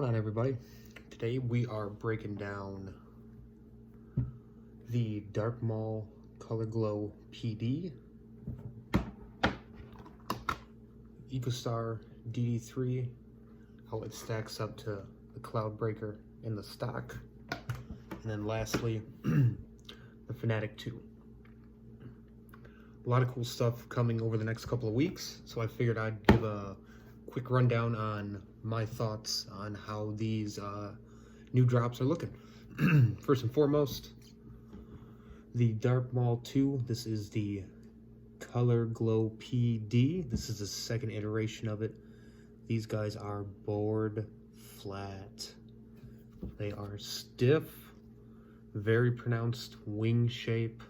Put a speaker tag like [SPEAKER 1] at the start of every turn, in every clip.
[SPEAKER 1] What's going on, everybody? Today we are breaking down the Dark Maul Color Glow PD, EcoStar DD3, how it stacks up to the Cloudbreaker in the stock, and then lastly the Fanatic 2. A lot of cool stuff coming over the next couple of weeks, so I figured I'd give a quick rundown on my thoughts on how these new drops are looking. First and foremost, the Dark Maul 2. This is the Color Glow PD. This is the second iteration of it. These guys are board flat. They are stiff, very pronounced wing shape.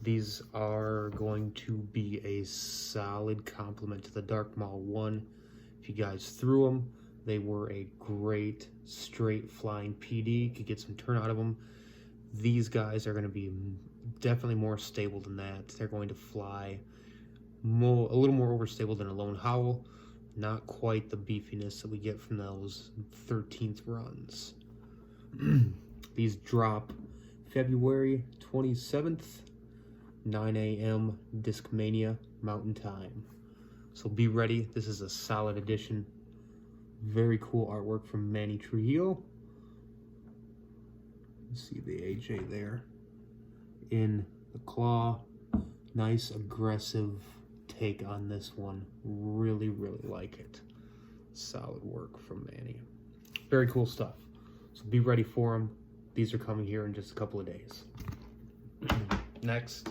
[SPEAKER 1] These are going to be a solid complement to the Dark Maul 1. If you guys threw them, they were a great straight flying PD. Could get some turn out of them. These guys are going to be definitely more stable than that. They're going to fly a little more overstable than a Lone Howl. Not quite the beefiness that we get from those 13th runs. These drop February 27th, 9 a.m. Discmania Mountain Time. So be ready. This is a solid edition. Very cool artwork from Manny Trujillo. You see the AJ there in the claw. Nice aggressive take on this one. Really like it. Solid work from Manny. Very cool stuff. So be ready for them. These are coming here in just a couple of days. Next,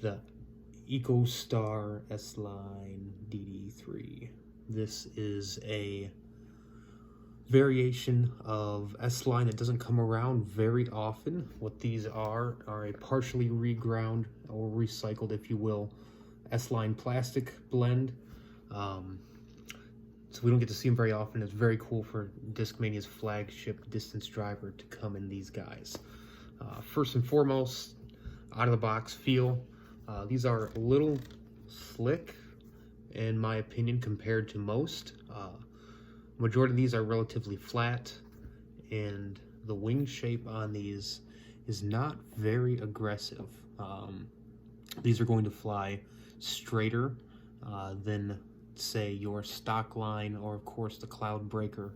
[SPEAKER 1] the EcoStar S-Line DD3. This is a variation of S-Line that doesn't come around very often. What these are a partially reground or recycled, if you will, S-Line plastic blend. So we don't get to see them very often. It's very cool for Discmania's flagship distance driver to come in these guys. First and foremost, out of the box feel. These are a little slick, in my opinion, compared to most. Majority of these are relatively flat, and the wing shape on these is not very aggressive. These are going to fly straighter than, say, your stock line or, of course, the Cloudbreaker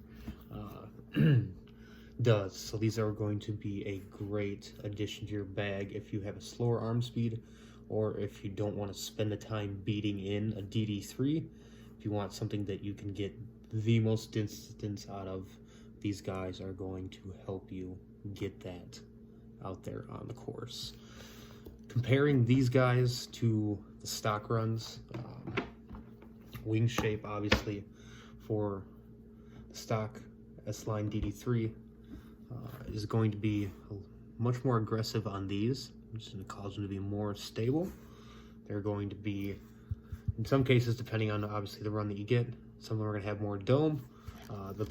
[SPEAKER 1] does. So these are going to be a great addition to your bag if you have a slower arm speed, or if you don't want to spend the time beating in a DD3. If you want something that you can get the most distance out of, these guys are going to help you get that out there on the course. Comparing these guys to the stock runs, wing shape obviously for the stock S-Line DD3 is going to be much more aggressive on these, which is going to cause them to be more stable. They're going to be, in some cases, depending on obviously the run that you get, some of them are going to have more dome. The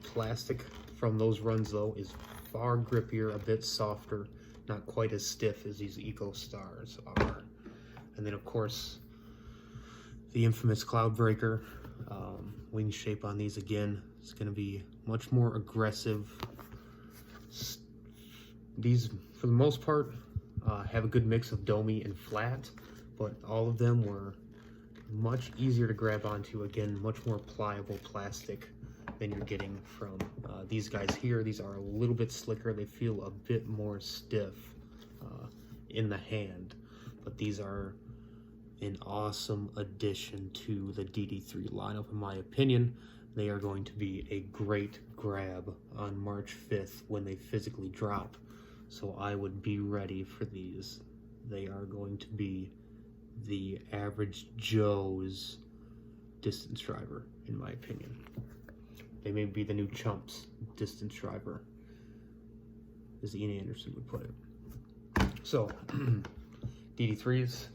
[SPEAKER 1] plastic from those runs, though, is far grippier, a bit softer, not quite as stiff as these EcoStars are. And then, of course, the infamous Cloudbreaker. Wing shape on these, again, is going to be much more aggressive. These, for the most part, have a good mix of domey and flat, but all of them were much easier to grab onto. Again, much more pliable plastic than you're getting from these guys here. These are a little bit slicker. They feel a bit more stiff in the hand, but these are an awesome addition to the DD3 lineup, in my opinion. They are going to be a great grab on March 5th when they physically drop. So I would be ready for these. They are going to be the average Joe's distance driver, in my opinion. They may be the new chumps distance driver, as Ian Anderson would put it. So, DD3s.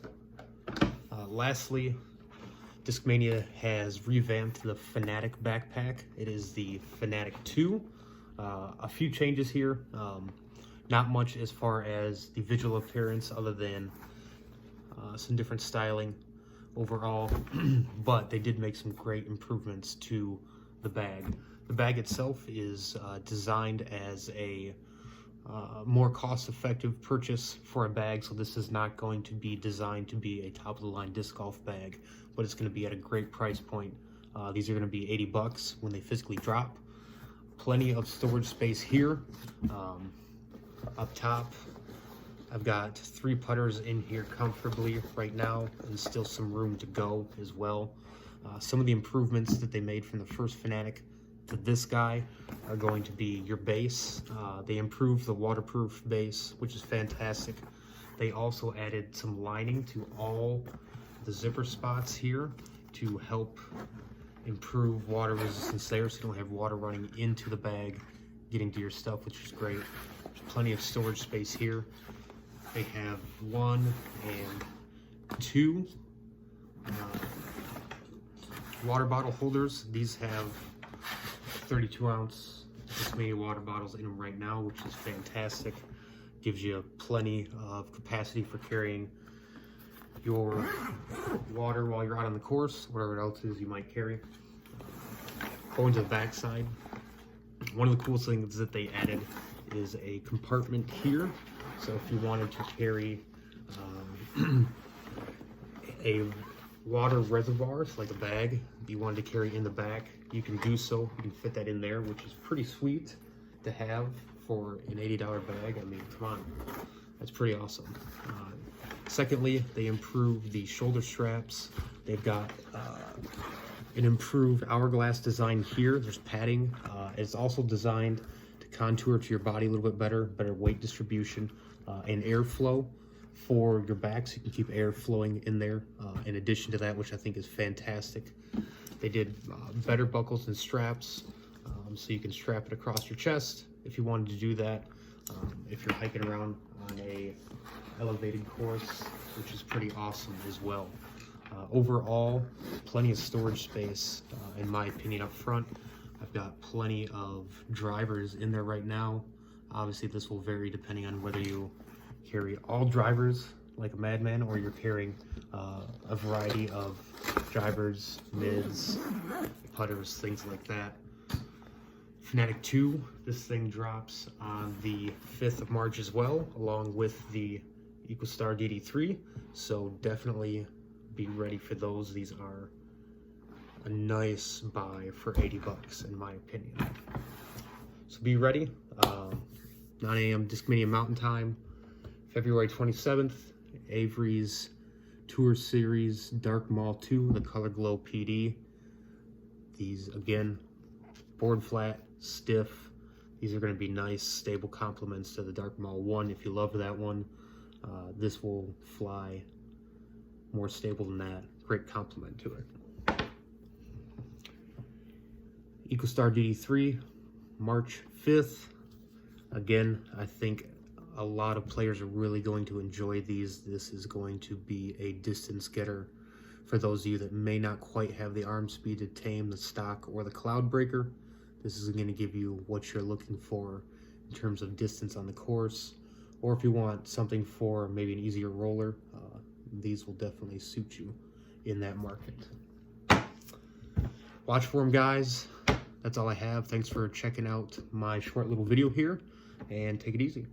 [SPEAKER 1] Lastly, Discmania has revamped the Fanatic backpack. It is the Fanatic 2. A few changes here. Not much as far as the visual appearance, other than some different styling. overall, but they did make some great improvements to the bag. The bag itself is designed as a more cost-effective purchase for a bag, so this is not going to be designed to be a top-of-the-line disc golf bag, but it's going to be at a great price point. These are going to be $80 when they physically drop. Plenty of storage space here. Up top, I've got 3 putters in here comfortably right now, and still some room to go as well. Some of the improvements that they made from the first Fanatic to this guy are going to be your base. They improved the waterproof base, which is fantastic. They also added some lining to all the zipper spots here to help improve water resistance there, so you don't have water running into the bag, getting to your stuff, which is great. There's plenty of storage space here. They have 1 and 2 water bottle holders. These have 32-ounce this many water bottles in them right now, which is fantastic. Gives you plenty of capacity for carrying your water while you're out on the course, whatever else is you might carry. Going to the back side, one of the coolest things that they added is a compartment here. So if you wanted to carry a water reservoir, so like a bag you wanted to carry in the back, you can do so. You can fit that in there, which is pretty sweet to have for an $80 bag. I mean, come on, that's pretty awesome. Secondly, they improved the shoulder straps. They've got an improved hourglass design here. There's padding. It's also designed to contour to your body a little bit better weight distribution, and airflow for your back, so you can keep air flowing in there. In addition to that, which I think is fantastic, they did better buckles and straps, so you can strap it across your chest if you wanted to do that. If you're hiking around on a elevated course, which is pretty awesome as well. Overall, plenty of storage space, in my opinion, up front. I've got plenty of drivers in there right now. Obviously, this will vary depending on whether you carry all drivers like a madman, or you're carrying a variety of drivers, mids, putters, things like that. Fanatic 2, this thing drops on the 5th of March as well, along with the EcoStar DD3, so definitely be ready for those. These are a nice buy for $80 in my opinion. So be ready. 9 a.m. Discmania Mountain Time, February 27th, Avery's Tour Series Dark Maul 2, the Color Glow PD. These, again, board flat, stiff. These are going to be nice, stable complements to the Dark Maul 1. If you love that one, this will fly more stable than that. Great complement to it. EcoStar DD3, March 5th. Again, I think a lot of players are really going to enjoy these. This is going to be a distance getter for those of you that may not quite have the arm speed to tame the stock or the cloud breaker. This is going to give you what you're looking for in terms of distance on the course, or if you want something for maybe an easier roller, these will definitely suit you in that market. Watch for them, guys. That's all I have. Thanks for checking out my short little video here, and take it easy.